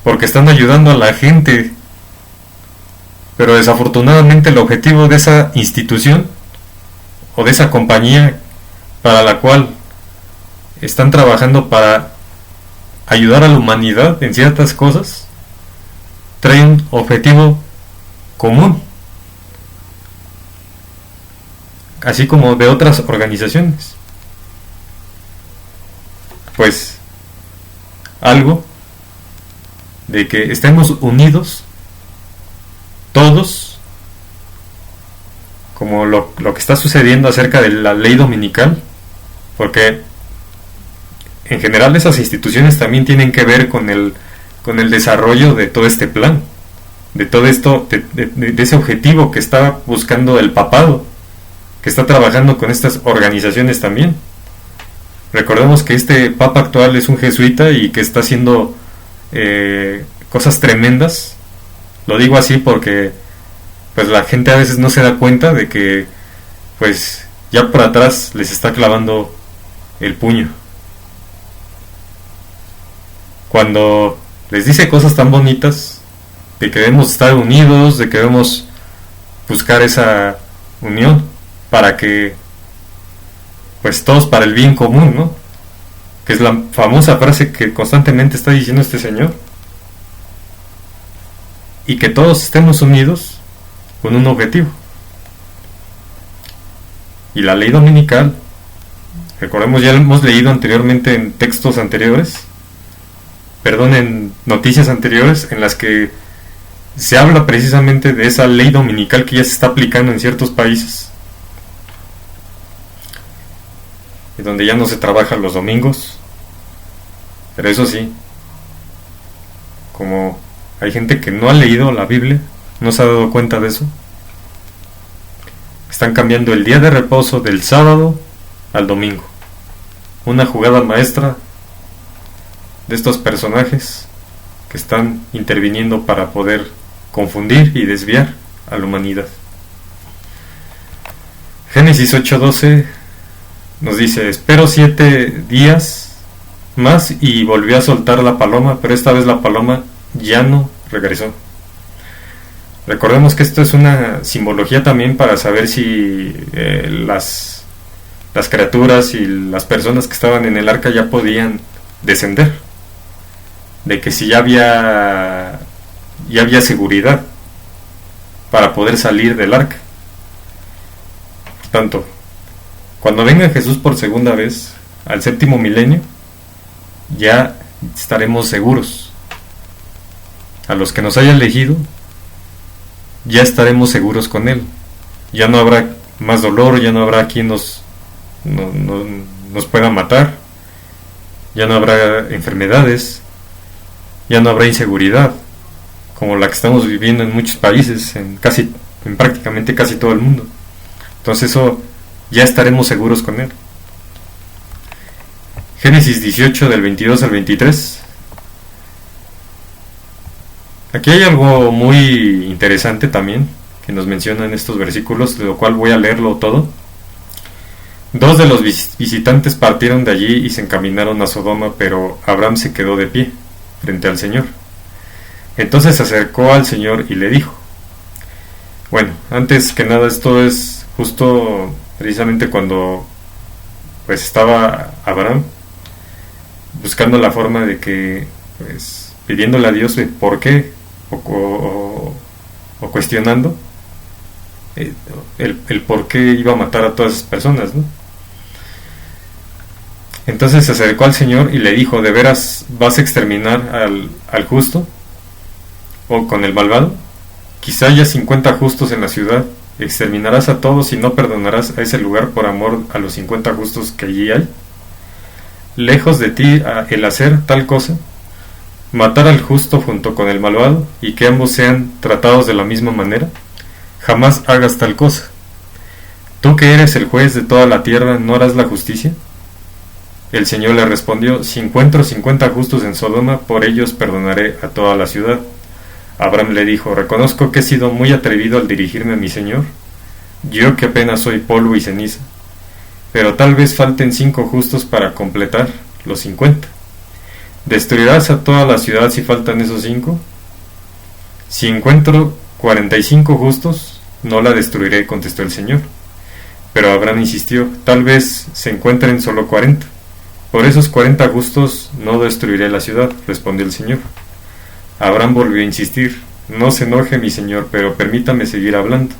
porque están ayudando a la gente. Pero desafortunadamente el objetivo de esa institución o de esa compañía para la cual están trabajando para ayudar a la humanidad en ciertas cosas trae un objetivo común, así como de otras organizaciones. Pues algo de que estemos unidos todos, como lo que está sucediendo acerca de la ley dominical, porque en general esas instituciones también tienen que ver con el desarrollo de todo este plan, de todo esto, de ese objetivo que está buscando el papado, que está trabajando con estas organizaciones también. Recordemos que este papa actual es un jesuita y que está haciendo cosas tremendas. Lo digo así porque pues la gente a veces no se da cuenta de que pues ya por atrás les está clavando el puño. Cuando les dice cosas tan bonitas de que debemos estar unidos, de que debemos buscar esa unión para que pues todos para el bien común, ¿no? Que es la famosa frase que constantemente está diciendo este señor. Y que todos estemos unidos con un objetivo. Y la ley dominical, recordemos, ya lo hemos leído anteriormente en textos anteriores, en noticias anteriores, en las que se habla precisamente de esa ley dominical que ya se está aplicando en ciertos países, y donde ya no se trabaja los domingos. Pero eso sí, como hay gente que no ha leído la Biblia, no se ha dado cuenta de eso, están cambiando el día de reposo del sábado al domingo. Una jugada maestra de estos personajes que están interviniendo para poder confundir y desviar a la humanidad. Génesis 8:12 nos dice: esperó 7 días más y volvió a soltar la paloma, pero esta vez la paloma ya no regresó. Recordemos que esto es una simbología también para saber si las criaturas y las personas que estaban en el arca ya podían descender, de que si ya había seguridad para poder salir del arca. Por tanto, cuando venga Jesús por segunda vez al 7º milenio, ya estaremos seguros. A los que nos haya elegido, ya estaremos seguros con Él. Ya no habrá más dolor, ya no habrá quien nos pueda matar, ya no habrá enfermedades, ya no habrá inseguridad como la que estamos viviendo en muchos países, en prácticamente casi todo el mundo. Entonces eso, ya estaremos seguros con Él. Génesis 18 del 22 al 23. Aquí hay algo muy interesante también que nos mencionan estos versículos, de lo cual voy a leerlo todo. 2 de los visitantes partieron de allí y se encaminaron a Sodoma, pero Abraham se quedó de pie frente al Señor. Entonces se acercó al Señor y le dijo. Bueno, antes que nada, esto es justo precisamente cuando pues estaba Abraham buscando la forma de que, pues, pidiéndole a Dios de por qué, o cuestionando el por qué iba a matar a todas esas personas, ¿no? Entonces se acercó al Señor y le dijo: ¿de veras vas a exterminar al justo o con el malvado? Quizá haya 50 justos en la ciudad. ¿Exterminarás a todos y no perdonarás a ese lugar por amor a los 50 justos que allí hay? Lejos de ti el hacer tal cosa, matar al justo junto con el malvado, y que ambos sean tratados de la misma manera. Jamás hagas tal cosa. Tú que eres el juez de toda la tierra, ¿no harás la justicia? El Señor le respondió: si encuentro 50 justos en Sodoma, por ellos perdonaré a toda la ciudad. Abraham le dijo: reconozco que he sido muy atrevido al dirigirme a mi Señor, yo que apenas soy polvo y ceniza, pero tal vez falten 5 justos para completar los 50. ¿Destruirás a toda la ciudad si faltan esos 5? Si encuentro 45 justos, no la destruiré, contestó el Señor. Pero Abraham insistió: tal vez se encuentren solo 40. Por esos 40 justos no destruiré la ciudad, respondió el Señor. Abraham volvió a insistir: no se enoje mi Señor, pero permítame seguir hablando.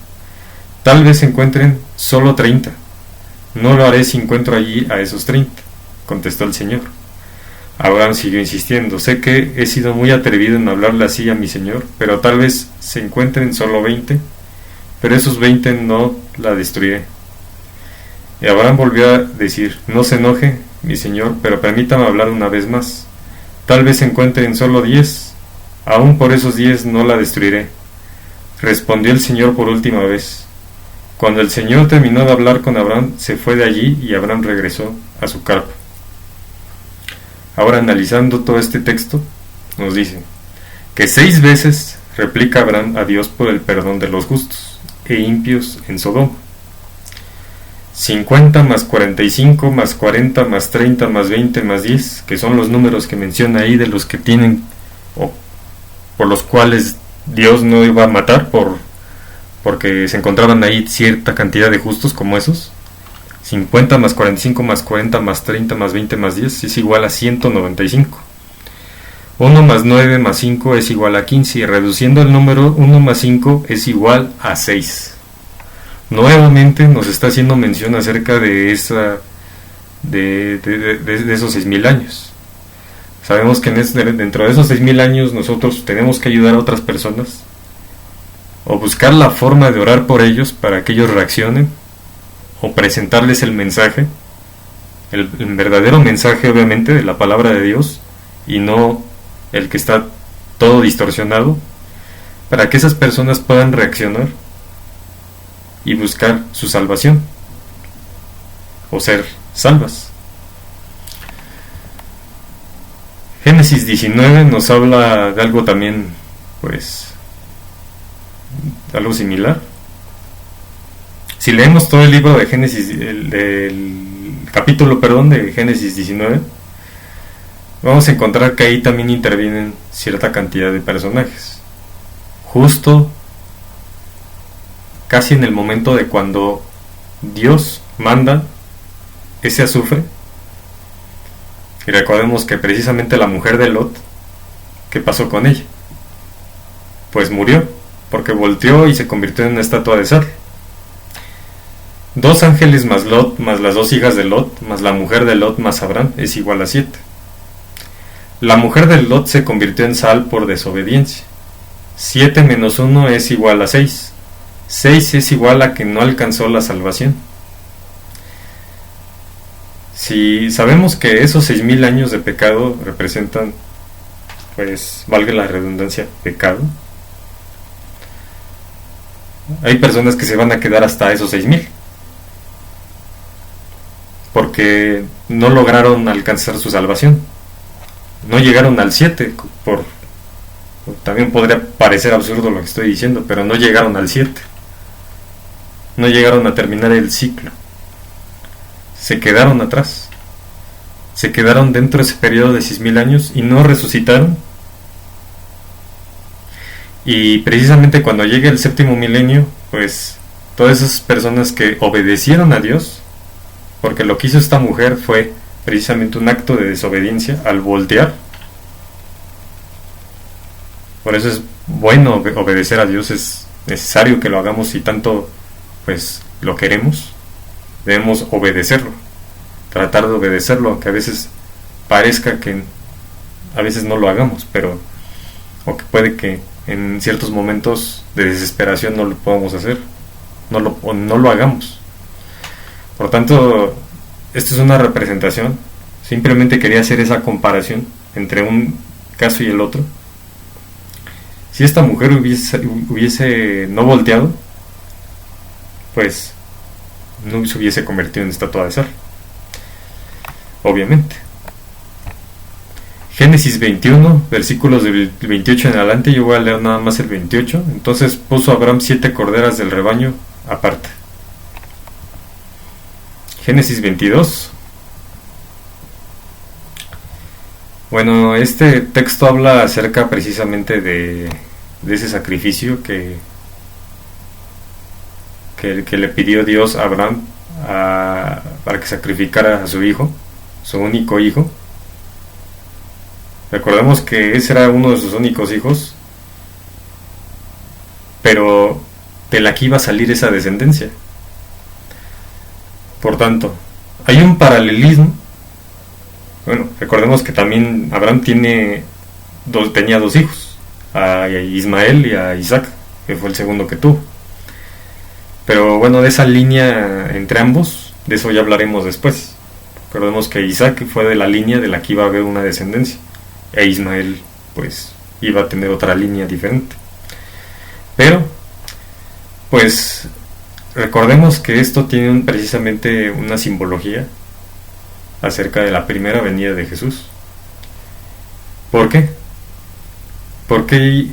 Tal vez se encuentren solo 30. No lo haré si encuentro allí a esos 30, contestó el Señor. Abraham siguió insistiendo: sé que he sido muy atrevido en hablarle así a mi Señor, pero tal vez se encuentren solo 20, pero esos 20 no la destruiré. Y Abraham volvió a decir: no se enoje mi Señor, pero permítame hablar una vez más. Tal vez se encuentren solo 10, aún por esos 10 no la destruiré, respondió el Señor por última vez. Cuando el Señor terminó de hablar con Abraham, se fue de allí y Abraham regresó a su carpa. Ahora, analizando todo este texto, nos dice que 6 veces replica Abraham a Dios por el perdón de los justos e impios en Sodoma. 50 más 45 más 40 más 30 más 20 más 10, que son los números que menciona ahí de los que tienen o por los cuales Dios no iba a matar porque se encontraban ahí cierta cantidad de justos como esos. 50 más 45 más 40 más 30 más 20 más 10 es igual a 195. 1 más 9 más 5 es igual a 15, y reduciendo el número 1 más 5 es igual a 6. Nuevamente nos está haciendo mención acerca de esos 6.000 años. Sabemos que dentro de esos 6.000 años nosotros tenemos que ayudar a otras personas o buscar la forma de orar por ellos para que ellos reaccionen, o presentarles el mensaje, el verdadero mensaje obviamente de la palabra de Dios, y no el que está todo distorsionado, para que esas personas puedan reaccionar y buscar su salvación o ser salvas. Génesis 19 nos habla de algo también, pues, algo similar. Si leemos todo el libro de Génesis, el capítulo, de Génesis 19, vamos a encontrar que ahí también intervienen cierta cantidad de personajes. Justo casi en el momento de cuando Dios manda ese azufre. Y recordemos que precisamente la mujer de Lot, ¿qué pasó con ella? Pues murió, porque volteó y se convirtió en una estatua de sal. 2 ángeles más Lot, más las 2 hijas de Lot, más la mujer de Lot, más Abraham, es igual a 7. La mujer de Lot se convirtió en sal por desobediencia. 7 menos 1 es igual a 6. 6 es igual a que no alcanzó la salvación. Si sabemos que esos 6.000 años de pecado representan, pues, valga la redundancia, pecado, hay personas que se van a quedar hasta esos 6.000 porque no lograron alcanzar su salvación, no llegaron al 7. También podría parecer absurdo lo que estoy diciendo, pero no llegaron al 7, no llegaron a terminar el ciclo, se quedaron atrás, se quedaron dentro de ese periodo de 6.000 años y no resucitaron. Y precisamente cuando llegue el 7º milenio, pues todas esas personas que obedecieron a Dios, porque lo que hizo esta mujer fue precisamente un acto de desobediencia al voltear. Por eso es bueno obedecer a Dios, es necesario que lo hagamos, y tanto pues lo queremos, debemos obedecerlo, tratar de obedecerlo, aunque a veces parezca que a veces no lo hagamos, pero o que puede que en ciertos momentos de desesperación no lo podamos hacer, no lo hagamos. Por tanto, esto es una representación. Simplemente quería hacer esa comparación entre un caso y el otro. Si esta mujer hubiese no volteado, pues no se hubiese convertido en estatua de sal, obviamente. Génesis 21, versículos del 28 en adelante. Yo voy a leer nada más el 28. Entonces puso Abraham 7 corderas del rebaño aparte. Génesis 22. Bueno, este texto habla acerca precisamente de ese sacrificio que le pidió Dios a Abraham para que sacrificara a su hijo, su único hijo. Recordemos que ese era uno de sus únicos hijos, pero de la que iba a salir esa descendencia. Por tanto, hay un paralelismo. Bueno, recordemos que también Abraham tenía dos hijos, a Ismael y a Isaac, que fue el segundo que tuvo. Pero bueno, de esa línea entre ambos, de eso ya hablaremos después. Recordemos que Isaac fue de la línea de la que iba a haber una descendencia, e Ismael pues iba a tener otra línea diferente. Pero pues recordemos que esto tiene precisamente una simbología acerca de la primera venida de Jesús. ¿Por qué? Porque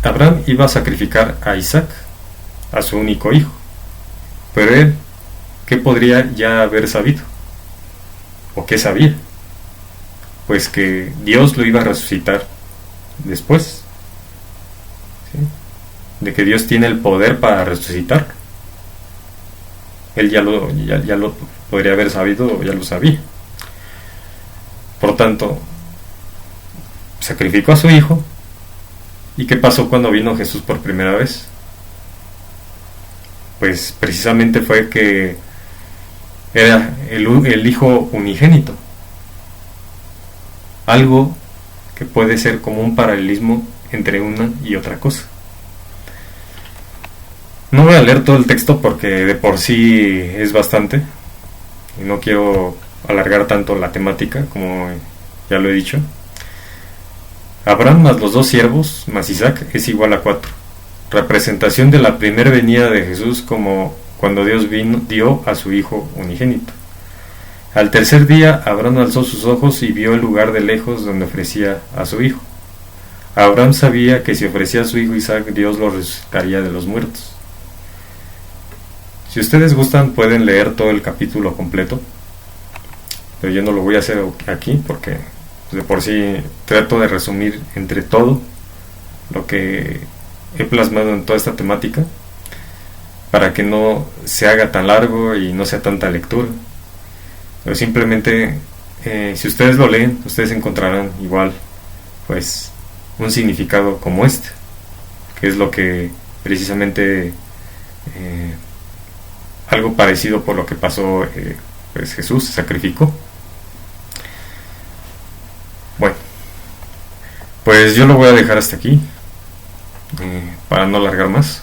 Abraham iba a sacrificar a Isaac, a su único hijo. Pero él, ¿qué podría ya haber sabido? ¿O qué sabía? Pues que Dios lo iba a resucitar después, ¿sí? De que Dios tiene el poder para resucitar. Él ya lo podría haber sabido, o ya lo sabía. Por tanto, sacrificó a su hijo. ¿Y qué pasó cuando vino Jesús por primera vez? Pues precisamente fue que era el hijo unigénito. Algo que puede ser como un paralelismo entre una y otra cosa. No voy a leer todo el texto porque de por sí es bastante y no quiero alargar tanto la temática, como ya lo he dicho. Abraham más los dos siervos más Isaac es igual a 4. Representación de la primera venida de Jesús, como cuando Dios dio a su hijo unigénito. Al tercer día Abraham alzó sus ojos y vio el lugar de lejos donde ofrecía a su hijo. Abraham sabía que si ofrecía a su hijo Isaac, Dios lo resucitaría de los muertos. Si ustedes gustan pueden leer todo el capítulo completo, pero yo no lo voy a hacer aquí porque de por sí trato de resumir entre todo lo que he plasmado en toda esta temática, para que no se haga tan largo y no sea tanta lectura. Pero simplemente si ustedes lo leen, ustedes encontrarán igual pues un significado como este, que es lo que precisamente algo parecido por lo que pasó, pues Jesús se sacrificó. Bueno, pues yo lo voy a dejar hasta aquí para no alargar más.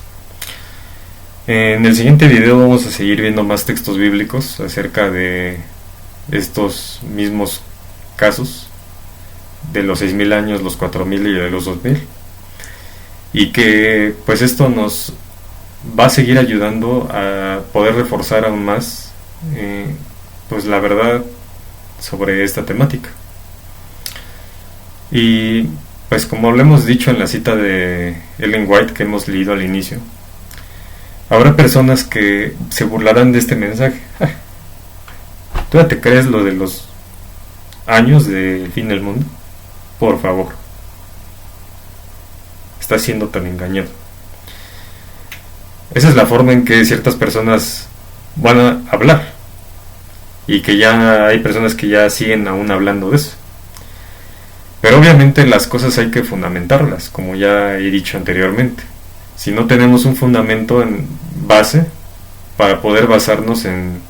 En el siguiente video vamos a seguir viendo más textos bíblicos acerca de estos mismos casos, de los 6000 años, los 4000 y de los 2000, y que pues esto nos va a seguir ayudando a poder reforzar aún más pues la verdad sobre esta temática. Y pues como lo hemos dicho en la cita de Ellen White que hemos leído al inicio, habrá personas que se burlarán de este mensaje. ¿Tú ya te crees lo de los años del fin del mundo? Por favor, estás siendo tan engañado. Esa es la forma en que ciertas personas van a hablar, y que ya hay personas que ya siguen aún hablando de eso. Pero obviamente las cosas hay que fundamentarlas, como ya he dicho anteriormente. Si no tenemos un fundamento en base, para poder basarnos en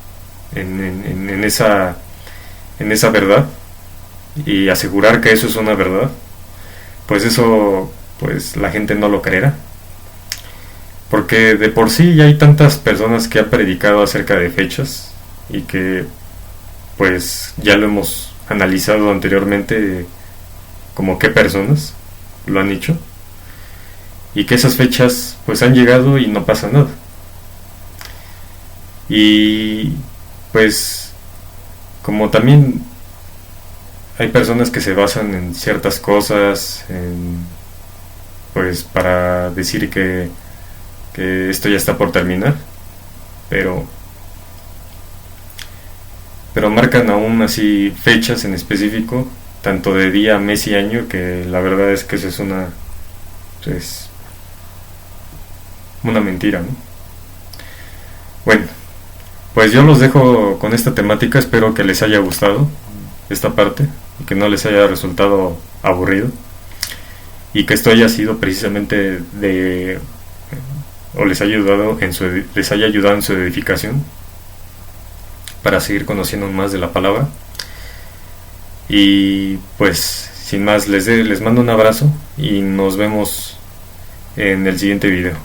esa verdad y asegurar que eso es una verdad, pues eso, pues la gente no lo creerá, porque de por sí ya hay tantas personas que han predicado acerca de fechas y que pues ya lo hemos analizado anteriormente, como qué personas lo han hecho, y que esas fechas pues han llegado y no pasa nada. Y pues como también hay personas que se basan en ciertas cosas, pues para decir que esto ya está por terminar, pero marcan aún así fechas en específico, tanto de día, mes y año, que la verdad es que eso es pues, una mentira, ¿no? Bueno, pues yo los dejo con esta temática, espero que les haya gustado esta parte y que no les haya resultado aburrido, y que esto haya sido precisamente o les haya ayudado en su edificación, para seguir conociendo más de la palabra. Y pues sin más, les mando un abrazo y nos vemos en el siguiente video.